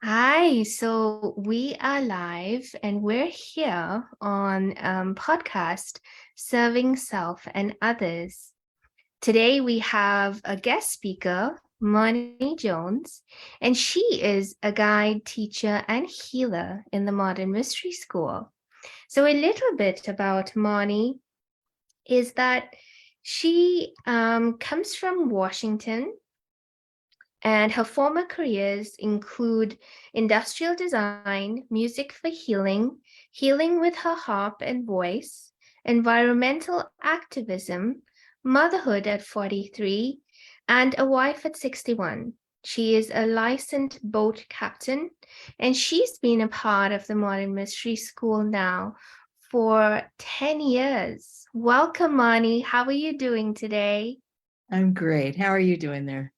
Hi, so we are live and we're here on podcast Serving Self and Others. Today we have a guest speaker, Moni Jones, and she is a guide, teacher, and healer in the Modern Mystery School. So a little bit about Moni is that she comes from Washington and her former careers include industrial design, music for healing, healing with her harp and voice, environmental activism, motherhood at 43, and a wife at 61. She is a licensed boat captain, and she's been a part of the Modern Mystery School now for 10 years. Welcome, Moni. How are you doing today? I'm great. How are you doing there?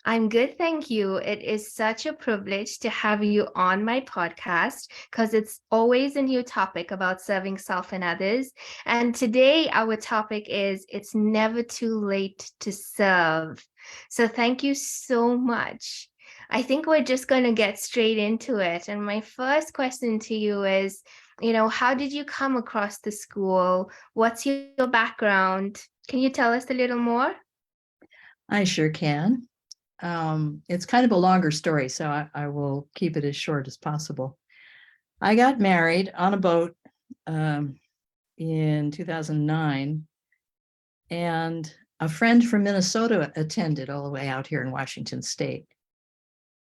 I'm good, thank you. It is such a privilege to have you on my podcast because it's always a new topic about serving self and others. And today, our topic is It's Never Too Late to Serve. So, thank you so much. I think we're just going to get straight into it. And my first question to you is, how did you come across the school? What's your background? Can you tell us a little more? I sure can. It's kind of a longer story, so I will keep it as short as possible. I got married on a boat in 2009, and a friend from Minnesota attended all the way out here in Washington State.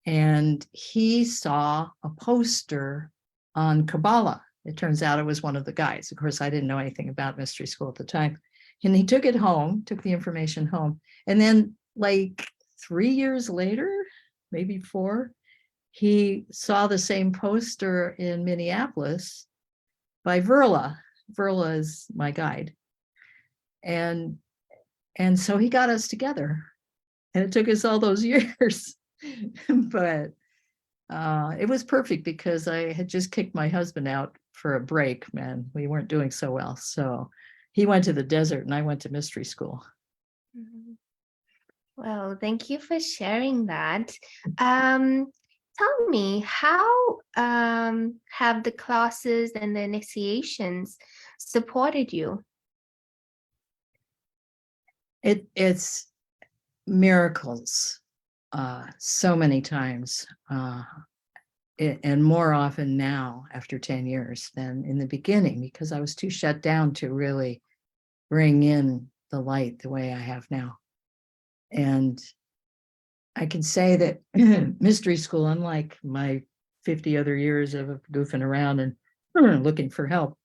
And he saw a poster on Kabbalah. It turns out it was one of the guys. Of course, I didn't know anything about mystery school at the time. And he took it home, took the information home. And then, like 3 years later, maybe four, he saw the same poster in Minneapolis by Verla. Verla is my guide. And so he got us together. And it took us all those years. But it was perfect because I had just kicked my husband out for a break, man. We weren't doing so well. So he went to the desert and I went to mystery school. Mhm. Well, thank you for sharing that. Um, Tell me, how have the classes and the initiations supported you? It's miracles so many times. And more often now after 10 years than in the beginning, because I was too shut down to really bring in the light the way I have now. And I can say that mystery school, unlike my 50 other years of goofing around and looking for help,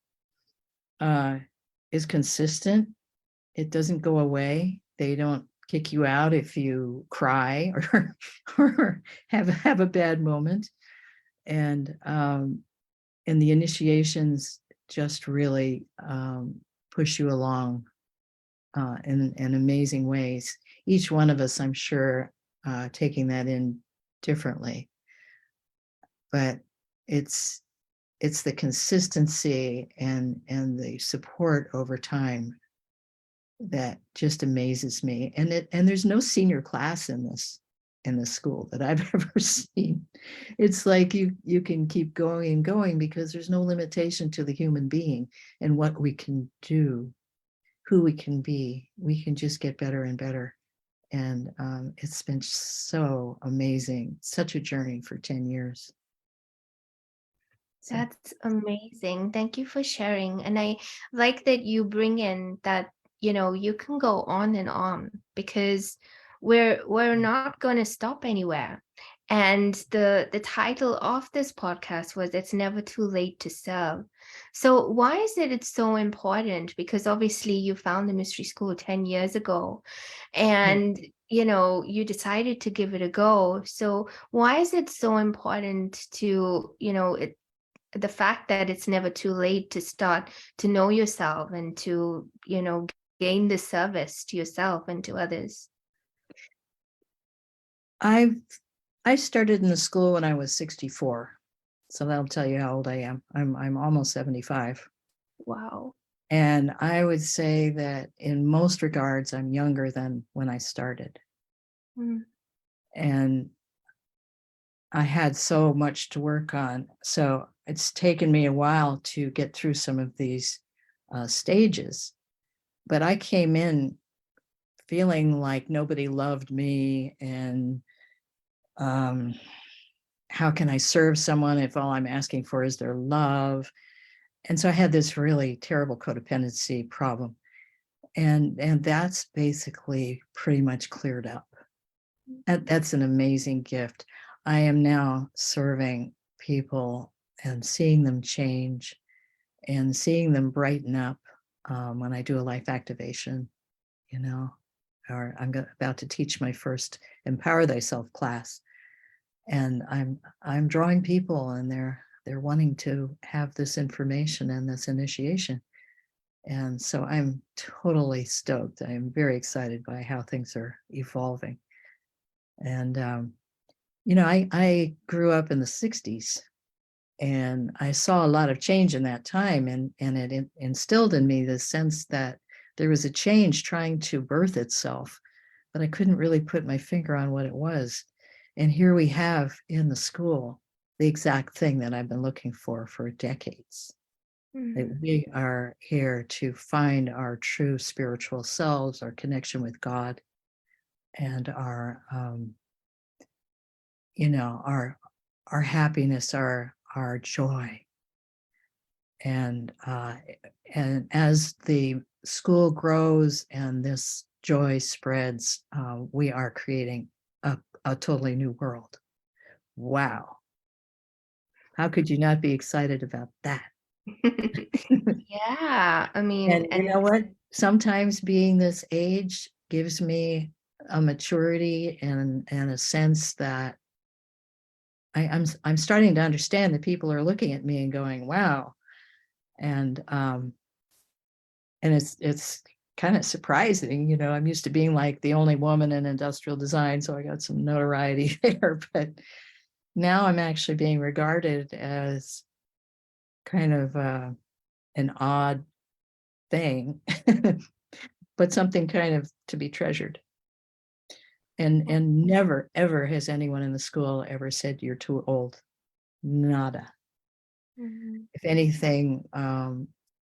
is consistent. It doesn't go away. They don't kick you out if you cry or have a bad moment. And the initiations just really push you along in amazing ways. Each one of us, I'm sure, taking that in differently, but it's the consistency and the support over time that just amazes me. And there's no senior class in this school that I've ever seen. It's like you can keep going and going because there's no limitation to the human being and what we can do, who we can be. We can just get better and better. And it's been so amazing, such a journey for 10 years. So That's amazing. Thank you for sharing. And I like that you bring in that, you can go on and on because we're not going to stop anywhere. And the title of this podcast was It's Never Too Late to Serve. So why is it's so important? Because obviously you found the mystery school 10 years ago and you decided to give it a go. So why is it so important to, the fact that it's never too late to start to know yourself and to, gain the service to yourself and to others? I started in the school when I was 64. So that'll tell you how old I am. I'm almost 75. Wow. And I would say that in most regards, I'm younger than when I started. Mm. And I had so much to work on. So it's taken me a while to get through some of these stages. But I came in feeling like nobody loved me, and um, how can I serve someone if all I'm asking for is their love? And so I had this really terrible codependency problem. And that's basically pretty much cleared up. That's an amazing gift. I am now serving people and seeing them change and seeing them brighten up when I do a life activation, you know, or about to teach my first Empower Thyself class, and I'm drawing people, and they're wanting to have this information and this initiation. And so I'm totally stoked. I'm very excited by how things are evolving. And I grew up in the 60s, and I saw a lot of change in that time, and it instilled in me the sense that there was a change trying to birth itself, but I couldn't really put my finger on what it was. And here we have in the school the exact thing that I've been looking for decades. That Mhm. we are here to find our true spiritual selves, our connection with God, and our happiness, our joy. And as the school grows and this joy spreads, we are creating a totally new world. Wow. How could you not be excited about that? Yeah, I mean, And you and know what? Sometimes being this age gives me a maturity and a sense that I'm starting to understand that people are looking at me and going, wow. And it's kind of surprising, I'm used to being like the only woman in industrial design, so I got some notoriety there. But now I'm actually being regarded as kind of an odd thing, but something kind of to be treasured. And never ever has anyone in the school ever said you're too old. Nada. Mhm. If anything,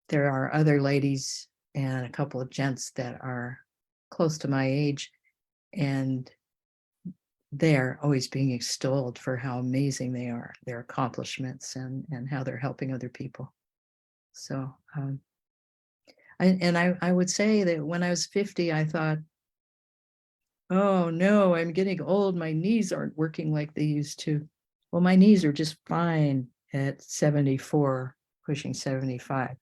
there are other ladies and a couple of gents that are close to my age, and they're always being extolled for how amazing they are, their accomplishments, and how they're helping other people. So, I would say that when I was 50, I thought, oh no, I'm getting old. My knees aren't working like they used to. Well, my knees are just fine at 74, pushing 75.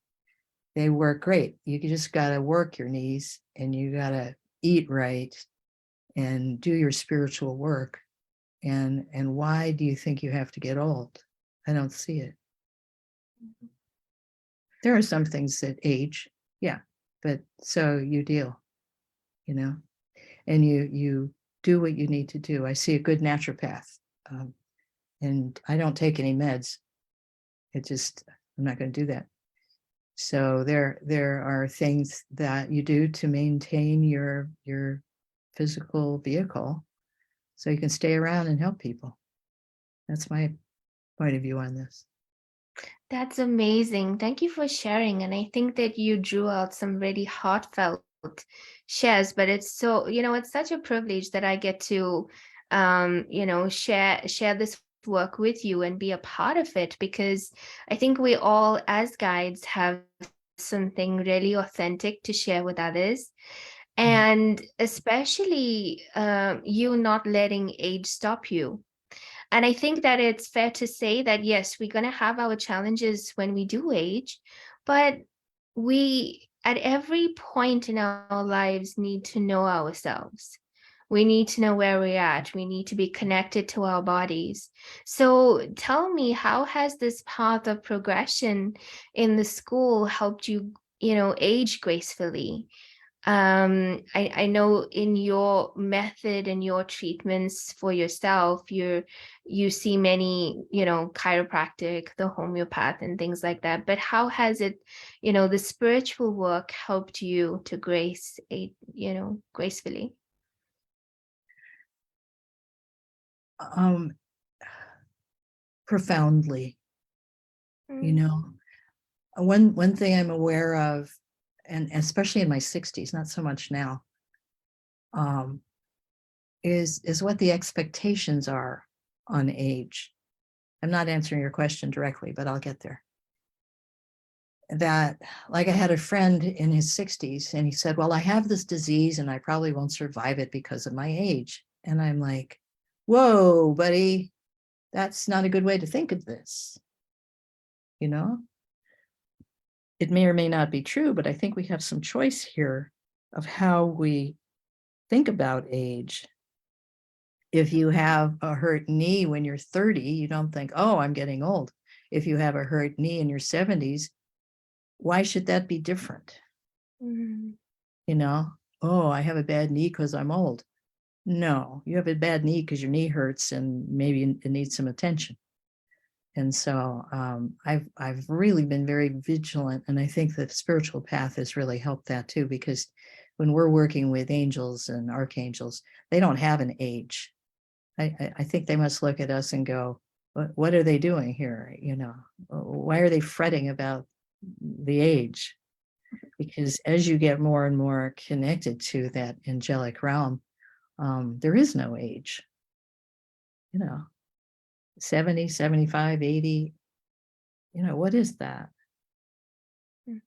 They work great. You just got to work your knees, and you got to eat right and do your spiritual work. And why do you think you have to get old? I don't see it. There are some things that age, yeah, but so you deal, you know, and you do what you need to do. I see a good naturopath, um, and I don't take any meds. I'm not going to do that. So there are things that you do to maintain your physical vehicle so you can stay around and help people. That's my point of view on this. That's amazing. Thank you for sharing. And I think that you drew out some really heartfelt shares, but it's so, it's such a privilege that I get to, share this work with you and be a part of it, because I think we all as guides have something really authentic to share with others. Yeah. And especially you not letting age stop you. And I think that it's fair to say that, yes, we're going to have our challenges when we do age, but we, at every point in our lives, need to know ourselves. We need to know where we're at. We need to be connected to our bodies. So tell me, how has this path of progression in the school helped you, age gracefully? I know in your method and your treatments for yourself, you see many, chiropractic, the homeopath and things like that. But how has it, the spiritual work helped you to gracefully? Um, profoundly. You Mm. know, one thing I'm aware of, and especially in my 60s, not so much now, is what the expectations are on age. I'm not answering your question directly, but I'll get there. That, like, I had a friend in his 60s and he said, well, I have this disease and I probably won't survive it because of my age. And I'm like, whoa, buddy, that's not a good way to think of this. You know, it may or may not be true, but I think we have some choice here of how we think about age. If you have a hurt knee when you're 30, you don't think, oh, I'm getting old. If you have a hurt knee in your 70s, why should that be different? Mm. You know, oh, I have a bad knee because I'm old. No, you have a bad knee because your knee hurts and maybe it needs some attention. And so I've really been very vigilant, and I think the spiritual path has really helped that too, because when we're working with angels and archangels, they don't have an age. I think they must look at us and go, what are they doing here? You know, why are they fretting about the age? Because as you get more and more connected to that angelic realm, there is no age. You know, 70, 75, 80, you know, what is that? Mm.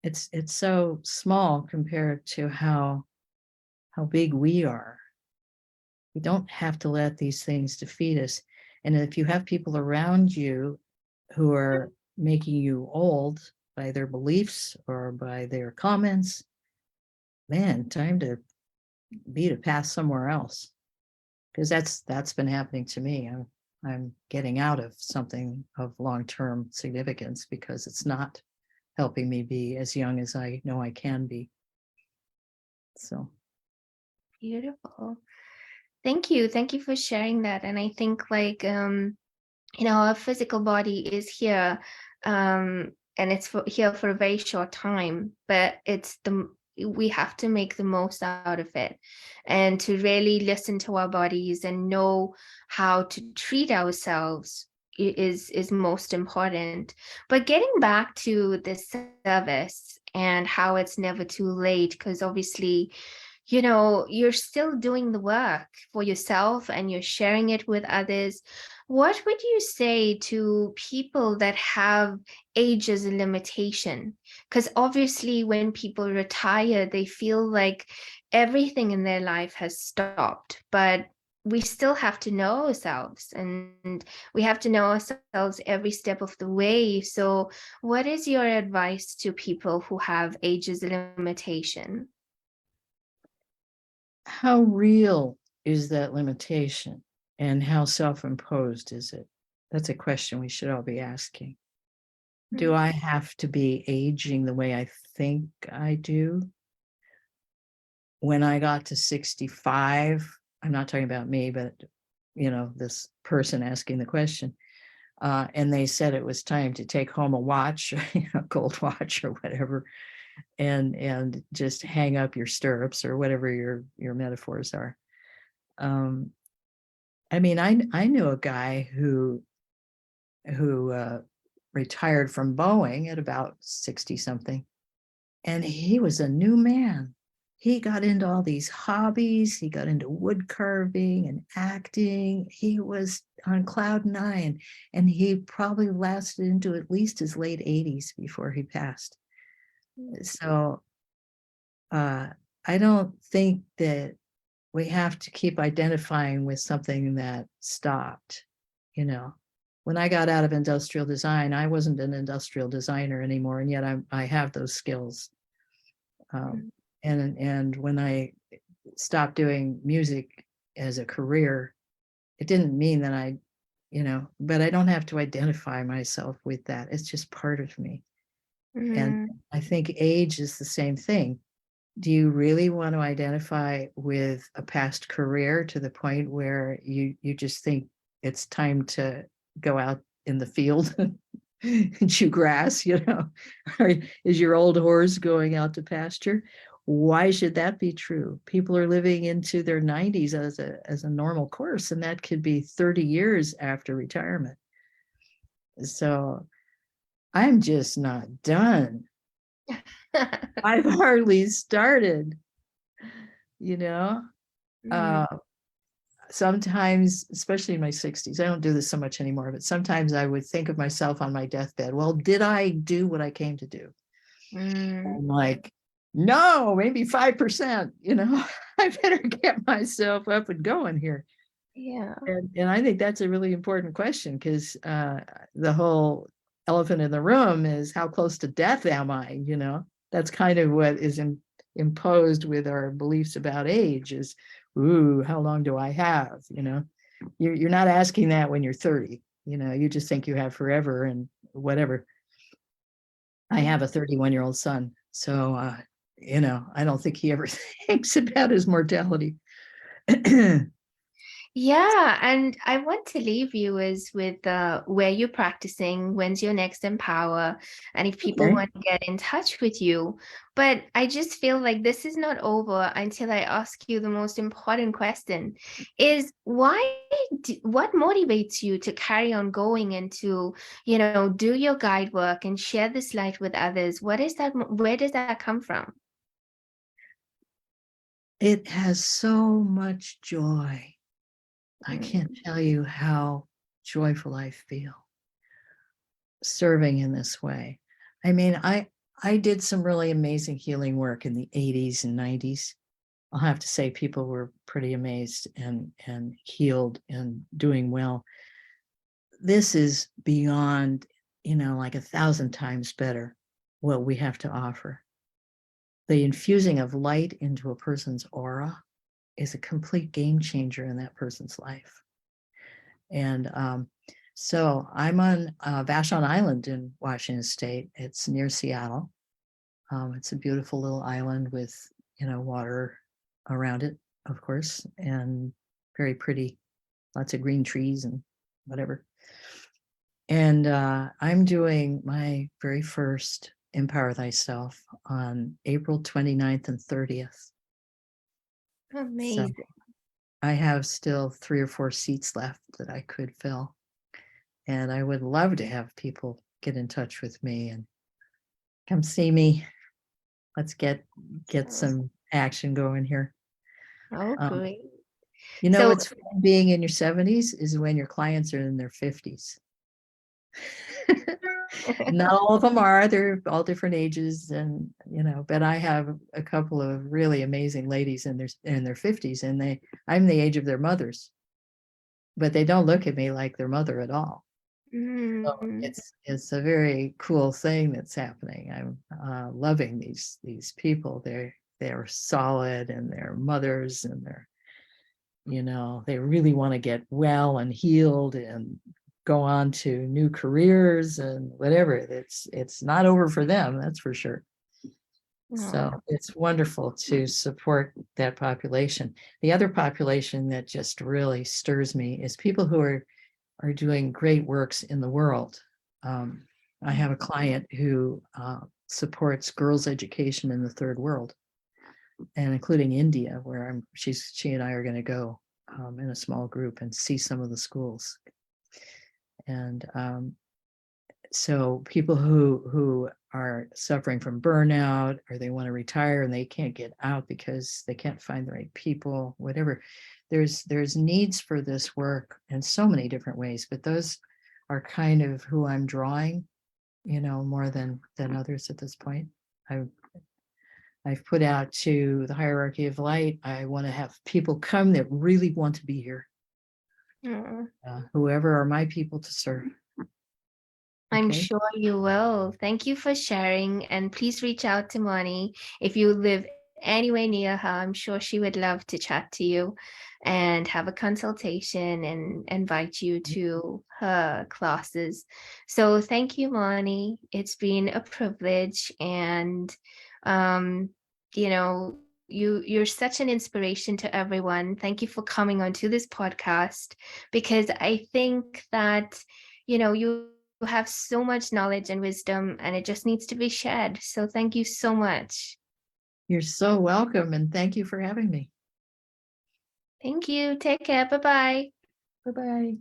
It's so small compared to how big we are. We don't have to let these things defeat us. And if you have people around you who are making you old by their beliefs or by their comments, man, time to beat a path somewhere else. Because that's been happening to me. I'm getting out of something of long-term significance because it's not helping me be as young as I know I can be. So Beautiful. Thank you. Thank you for sharing that. And I think like our physical body is here, and it's here for a very short time, but we have to make the most out of it, and to really listen to our bodies and know how to treat ourselves is most important. But getting back to the service and how it's never too late, because obviously you're still doing the work for yourself and you're sharing it with others. What would you say to people that have age as a limitation? Because obviously, when people retire, they feel like everything in their life has stopped, but we still have to know ourselves, and we have to know ourselves every step of the way. So, what is your advice to people who have age as a limitation? how real is that limitation and how self-imposed is it? That's a question we should all be asking. Do I have to be aging the way I think I do? When I got to 65, I'm not talking about me, but this person asking the question, and they said it was time to take home a watch, gold watch or whatever, and just hang up your stirrups or whatever your metaphors are. I mean, I knew a guy who retired from Boeing at about 60 something, and he was a new man. He got into all these hobbies. He got into wood carving and acting. He was on cloud nine, and he probably lasted into at least his late 80s before he passed. So I don't think that we have to keep identifying with something that stopped. When I got out of industrial design, I wasn't an industrial designer anymore, and yet I have those skills. And when I stopped doing music as a career, it didn't mean that but I don't have to identify myself with that. It's just part of me. And Mm. I think age is the same thing. Do you really want to identify with a past career to the point where you just think it's time to go out in the field and chew grass, or is your old horse going out to pasture? Why should that be true? People are living into their 90s as a normal course, and that could be 30 years after retirement. So I'm just not done. I've hardly started, you know. Mm, Uh, Sometimes, especially in my 60s, I don't do this so much anymore, but sometimes I would think of myself on my deathbed. Well, did I do what I came to do? mm, I'm like, no, maybe 5%, I better get myself up and going here. yeah. And I think that's a really important question because the whole elephant in the room is how close to death am I? That's kind of what is imposed with our beliefs about age is, ooh, how long do I have? You're not asking that when you're 30, you just think you have forever and whatever. I have a 31-year-old son, so I don't think he ever thinks about his mortality. Yeah, and I want to leave you is with where you're practicing, when's your next Empower, and if people Okay. want to get in touch with you. But I just feel like this is not over until I ask you the most important question is what motivates you to carry on going and to, do your guide work and share this light with others? What is that? Where does that come from? It has so much joy. I can't Mm, tell you how joyful I feel serving in this way. I mean, I did some really amazing healing work in the 80s and 90s. I'll have to say people were pretty amazed and healed and doing well. This is beyond, like 1,000 times better what we have to offer. The infusing of light into a person's aura is a complete game changer in that person's life. And so I'm on Vashon Island in Washington State. It's near Seattle. It's a beautiful little island with, water around it, of course, and very pretty, lots of green trees and whatever. And I'm doing my very first Empower Thyself on April 29th and 30th. So amazing. I have still 3 or 4 seats left that I could fill. And I would love to have people get in touch with me and come see me. Let's get Oh, some action going here. oh, Um, great. So what's fun being in your 70s is when your clients are in their 50s. Not all of them are, they're all different ages and but I have a couple of really amazing ladies in their 50s and I'm the age of their mothers, but they don't look at me like their mother at all. So Mm, it's a very cool thing that's happening. I'm loving these people. They're solid and they're mothers and they really want to get well and healed and go on to new careers and whatever. It's not over for them, that's for sure. So oh, it's wonderful to support that population. The other population that just really stirs me is people who are doing great works in the world. Um, I have a client who supports girls' education in the third world, and including India, where she and I are going to go in a small group and see some of the schools. And so people who are suffering from burnout or they want to retire and they can't get out because they can't find the right people, whatever. There's needs for this work in so many different ways, but those are kind of who I'm drawing, more than others at this point. I've put out to the hierarchy of light. I want to have people come that really want to be here. oh. Whoever are my people to serve. I'm Okay. sure you will. Thank you for sharing. And please reach out to Moni if you live anywhere near her. I'm sure she would love to chat to you and have a consultation and invite you to her classes. So thank you, Moni. It's been a privilege. And you know, you're such an inspiration to everyone. Thank you for coming onto this podcast because I think that, you have so much knowledge and wisdom and it just needs to be shared. So thank you so much. You're so welcome, and thank you for having me. Thank you. Take care. Bye-bye. Bye bye.